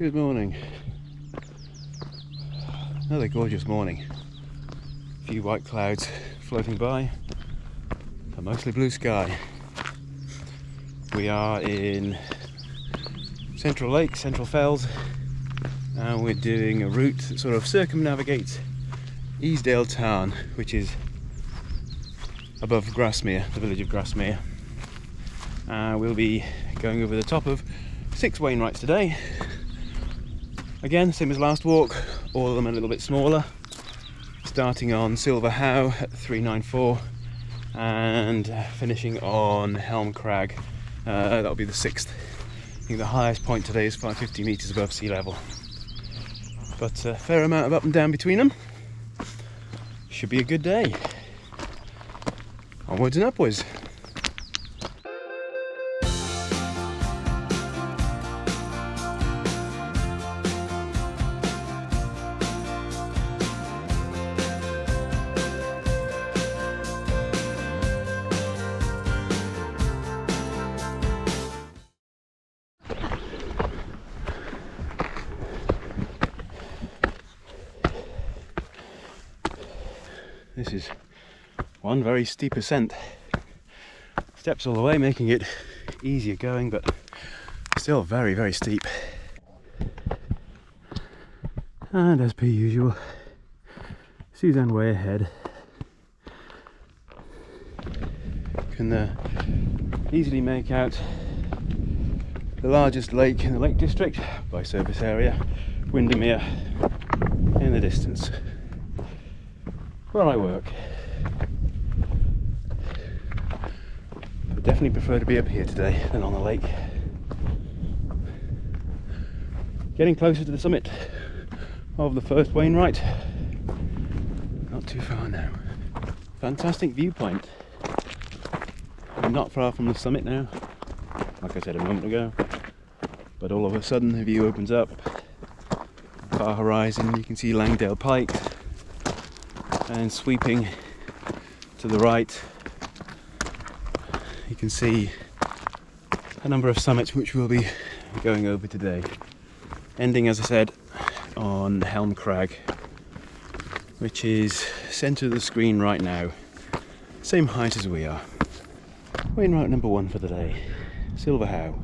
Good morning. Another gorgeous morning. A few white clouds floating by, a mostly blue sky. We are in Central Lake, Central Fells, and we're doing a route that sort of circumnavigates Easedale Tarn, which is above Grasmere, the village of Grasmere. We'll be going over the top of 6 Wainwrights today. Again, same as last walk, all of them a little bit smaller. Starting on Silver Howe at 394 and finishing on Helm Crag. That'll be the 6th. I think the highest point today is 550 metres above sea level. But a fair amount of up and down between them. Should be a good day. Onwards and upwards. This is one very steep ascent. Steps all the way, making it easier going, but still very, very steep. And as per usual, Suzanne way ahead. Can easily make out the largest lake in the Lake District by surface area, Windermere, in the distance, where I work. I definitely prefer to be up here today than on the lake. Getting closer to the summit of the first Wainwright. Not too far now. Fantastic viewpoint. I'm not far from the summit now, like I said a moment ago, but all of a sudden the view opens up. Far horizon, you can see Langdale Pikes, and sweeping to the right you can see a number of summits which we'll be going over today, ending, as I said, on Helm Crag, which is centre of the screen right now, same height as we are. Wainwright number 1 for the day, Silver Howe.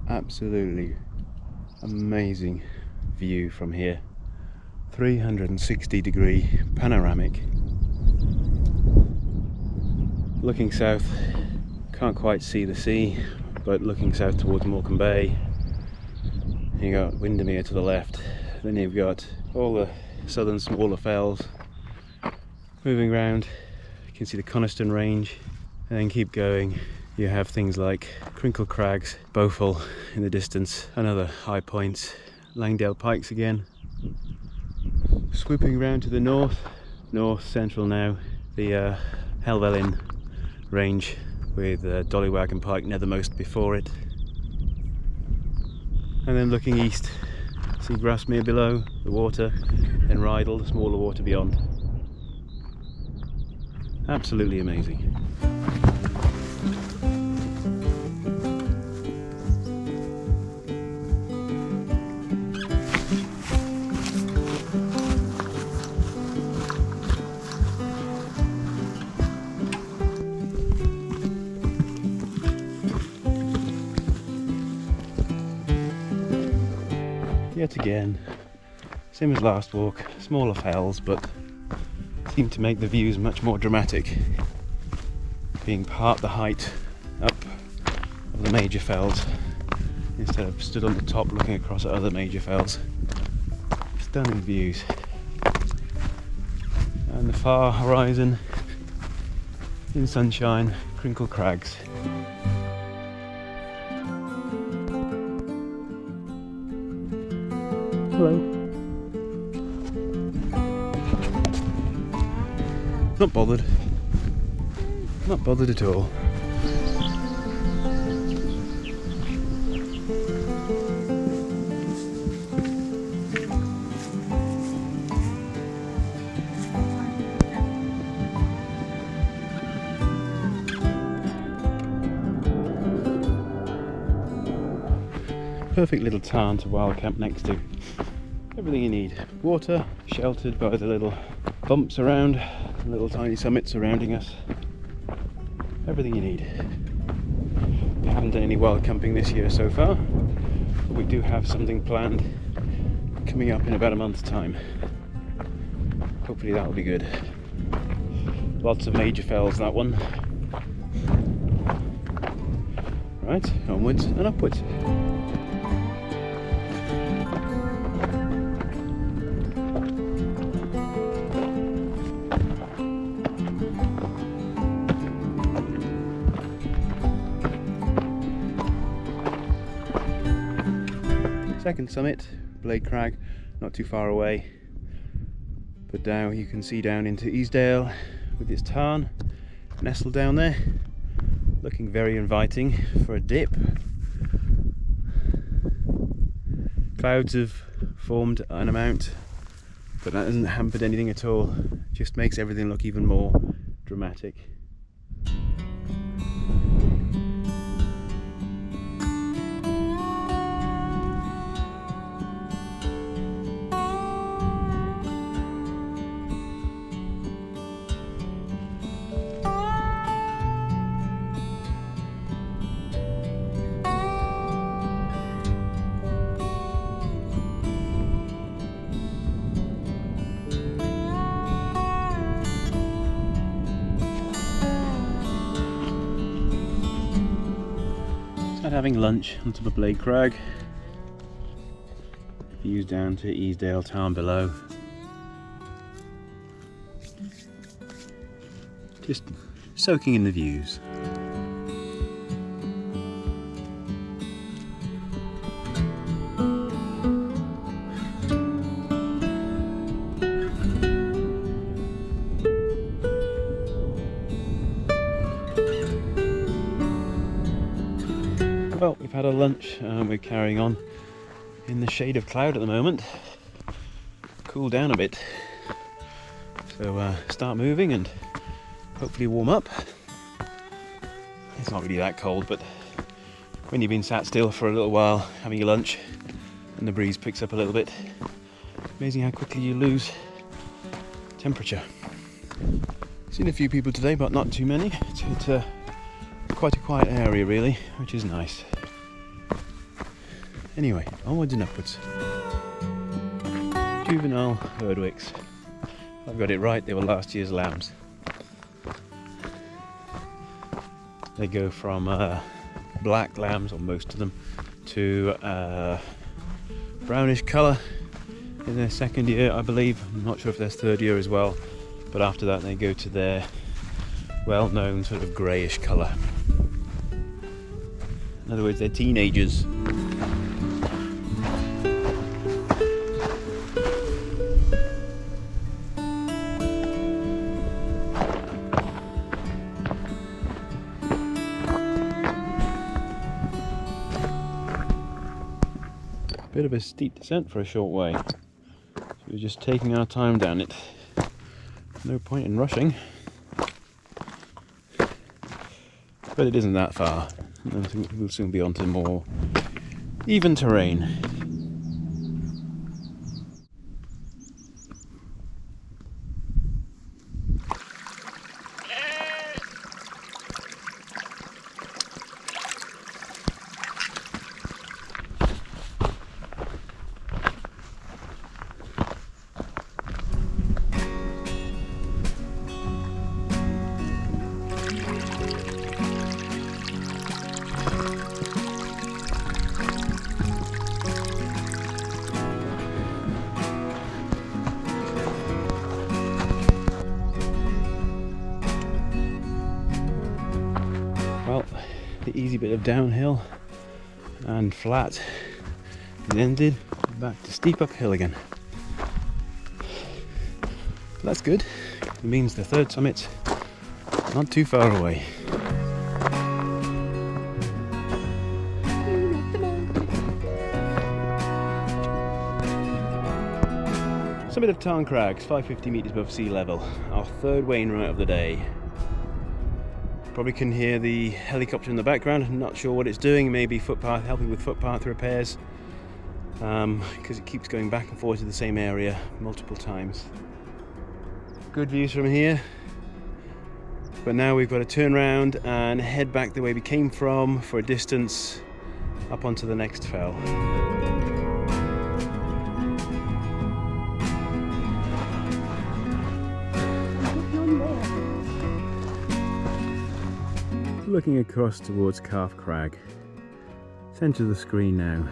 Absolutely amazing view from here. 360-degree panoramic. Looking south, can't quite see the sea, but looking south towards Morecambe Bay, you got Windermere to the left, then you've got all the southern smaller fells. Moving round, you can see the Coniston Range, and then keep going. You have things like Crinkle Crags, Bowful in the distance, and other high points. Langdale Pikes again. Swooping round to the north central now, the Helvellyn range with Dollywagon Pike nethermost before it. And then looking east, see Grasmere below, the water, then Rydal, the smaller water beyond. Absolutely amazing. Yet again, same as last walk, smaller fells, but seem to make the views much more dramatic, being part the height up of the major fells instead of stood on the top looking across at other major fells. Stunning views. And the far horizon in sunshine, Crinkle Crags. Hello. Not bothered. Not bothered at all. perfect little tarn to wild camp next to. Everything you need. Water, sheltered by the little bumps around, little tiny summits surrounding us. Everything you need. We haven't done any wild camping this year so far, but we do have something planned coming up in about a month's time. Hopefully that'll be good. Lots of major fells, that one. Right, onwards and upwards. Second summit, Blea Crag, not too far away. But now you can see down into Easdale with its tarn nestled down there, looking very inviting for a dip. Clouds have formed an amount, but that hasn't hampered anything at all. Just makes everything look even more dramatic. Having lunch on top of Blea Crag. Views down to Easedale Tarn below. Just soaking in the views. Well, we've had our lunch and we're carrying on in the shade of cloud at the moment. Cool down a bit. So start moving and hopefully warm up. It's not really that cold, but when you've been sat still for a little while having your lunch and the breeze picks up a little bit, amazing how quickly you lose temperature. Seen a few people today, but not too many. It's quite a quiet area really, which is nice. Anyway, onwards and upwards. Juvenile herdwicks. I've got it right, they were last year's lambs. They go from black lambs, or most of them, to brownish colour in their second year, I believe. I'm not sure if there's third year as well, but after that they go to their well-known sort of greyish colour. In other words, they're teenagers. Bit of a steep descent for a short way, so we're just taking our time down it. No point in rushing, but it isn't that far. I think we'll soon be onto more even terrain. Well, the easy bit of downhill and flat is ended, back to steep uphill again. But that's good. It means the third summit's not too far away. Summit of Tarn Crag, 550 metres above sea level, our third Wainwright of the day. Probably can hear the helicopter in the background. I'm not sure what it's doing, maybe footpath, helping with footpath repairs, because it keeps going back and forth to the same area multiple times. Good views from here, but now we've got to turn around and head back the way we came from for a distance up onto the next fell. Looking across towards Tarn Crag, centre of the screen now.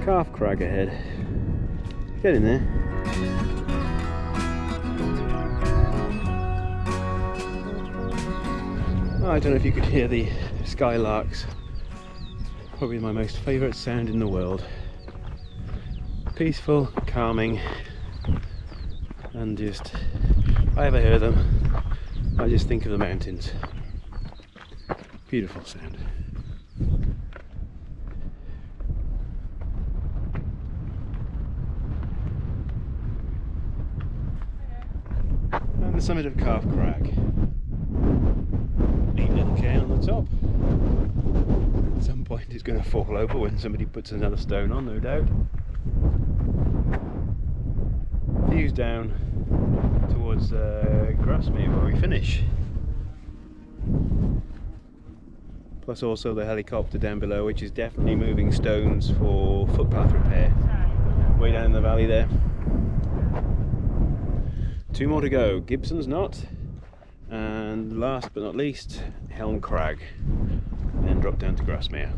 Tarn Crag ahead. Get in there. I don't know if you could hear the skylarks. Probably my most favourite sound in the world. Peaceful, calming, and just, if I ever hear them, I just think of the mountains. Beautiful sound. And the summit of Tarn Crag. Neat little cairn on the top. At some point it's going to fall over when somebody puts another stone on, no doubt. Views down towards Grasmere where we finish. Plus also the helicopter down below, which is definitely moving stones for footpath repair. Way down in the valley there. 2 more to go, Gibson Knott, and last but not least, Helm Crag, then drop down to Grasmere.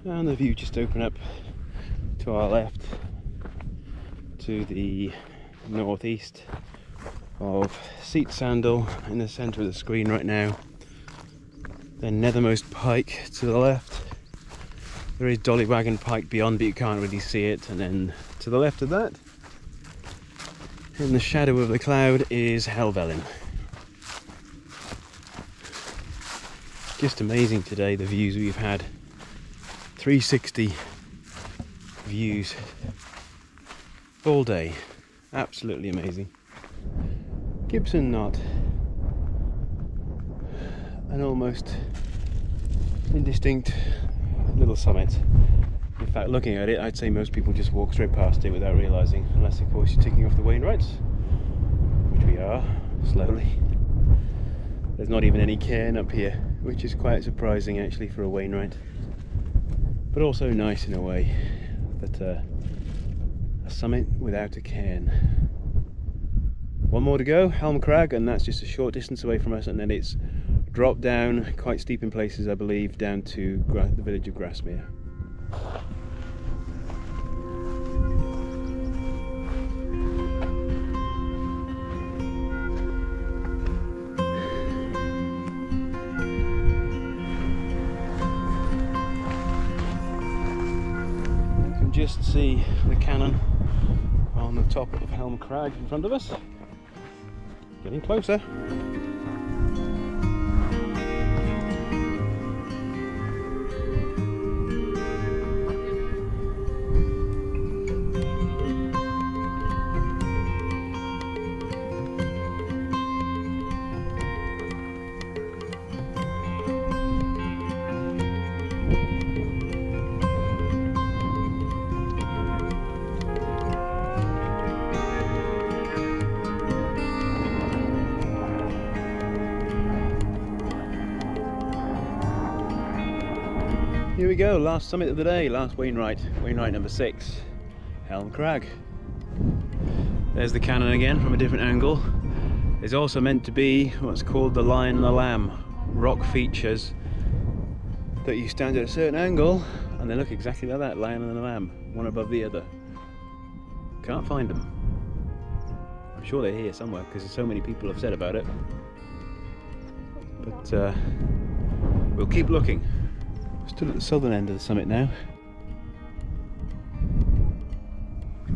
And the view just opened up to our left to the northeast of Seat Sandal in the centre of the screen right now. Then Nethermost Pike to the left. There is Dollywagon Pike beyond, but you can't really see it. And then to the left of that, in the shadow of the cloud, is Helvellyn. Just amazing today, the views we've had. 360 views all day, absolutely amazing. Gibson Knott, an almost indistinct little summit. In fact, looking at it, I'd say most people just walk straight past it without realising, unless of course you're ticking off the Wainwrights, which we are, slowly. There's not even any cairn up here, which is quite surprising actually for a Wainwright. But also nice in a way, that a summit without a cairn. 1 more to go, Helm Crag, and that's just a short distance away from us, and then it's dropped down, quite steep in places I believe, down to the village of Grasmere. Just see the cannon on the top of Helm Crag in front of us. Getting closer. Here we go, last summit of the day, last Wainwright number 6, Helm Crag. There's the cannon again from a different angle. There's also meant to be what's called the Lion and the Lamb, rock features that you stand at a certain angle and they look exactly like that, lion and the lamb, one above the other. Can't find them. I'm sure they're here somewhere because so many people have said about it. But we'll keep looking. Stood at the southern end of the summit now.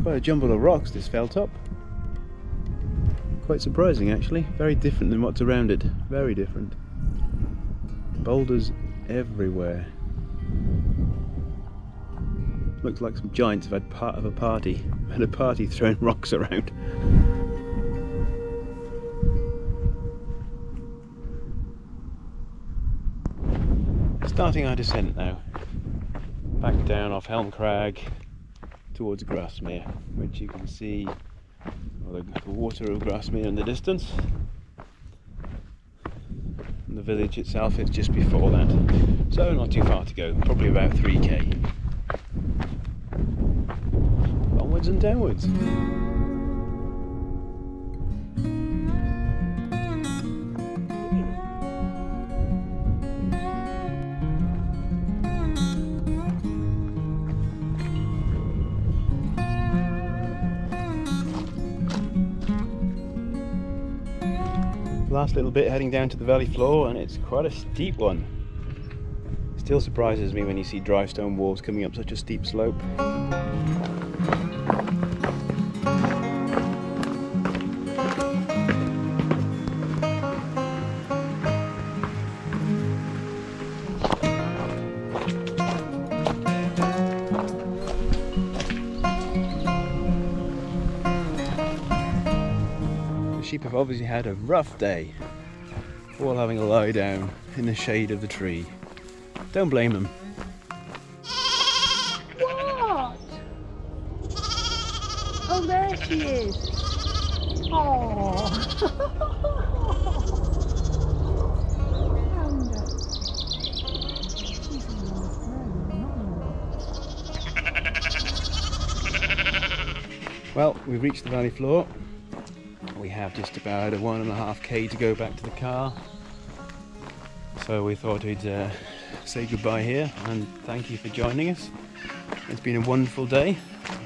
Quite a jumble of rocks, this fell top. Quite surprising actually, very different than what's around it, very different. Boulders everywhere. Looks like some giants have had part of a party, had a party throwing rocks around. Starting our descent now, back down off Helm Crag towards Grasmere, which you can see the water of Grasmere in the distance. And the village itself is just before that, so not too far to go, probably about 3k. Onwards and downwards. Last little bit heading down to the valley floor, and it's quite a steep one. Still surprises me when you see dry stone walls coming up such a steep slope. Sheep have obviously had a rough day, all having a lie down in the shade of the tree. Don't blame them. What? Oh, there she is. Oh. Well, we've reached the valley floor. We have just about a 1.5k to go back to the car, so we thought we'd say goodbye here and thank you for joining us. It's been a wonderful day,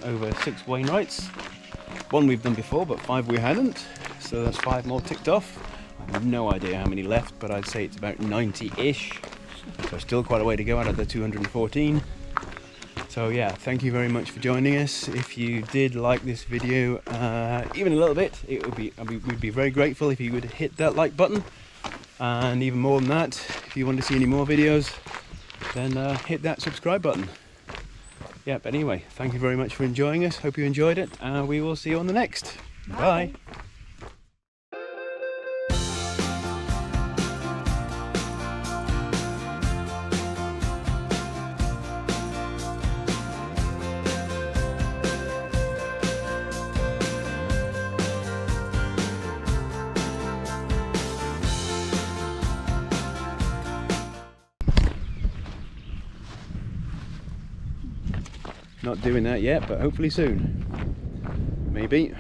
over 6 Wainwrights. 1 we've done before, but 5 we hadn't, so that's 5 more ticked off. I have no idea how many left, but I'd say it's about 90-ish, so still quite a way to go out of the 214. So yeah, thank you very much for joining us. If you did like this video even a little bit, we'd be very grateful if you would hit that like button. And even more than that, if you want to see any more videos, then hit that subscribe button. Yeah, but anyway, thank you very much for enjoying us. Hope you enjoyed it, and we will see you on the next. Bye. Not doing that yet, but hopefully soon. Maybe.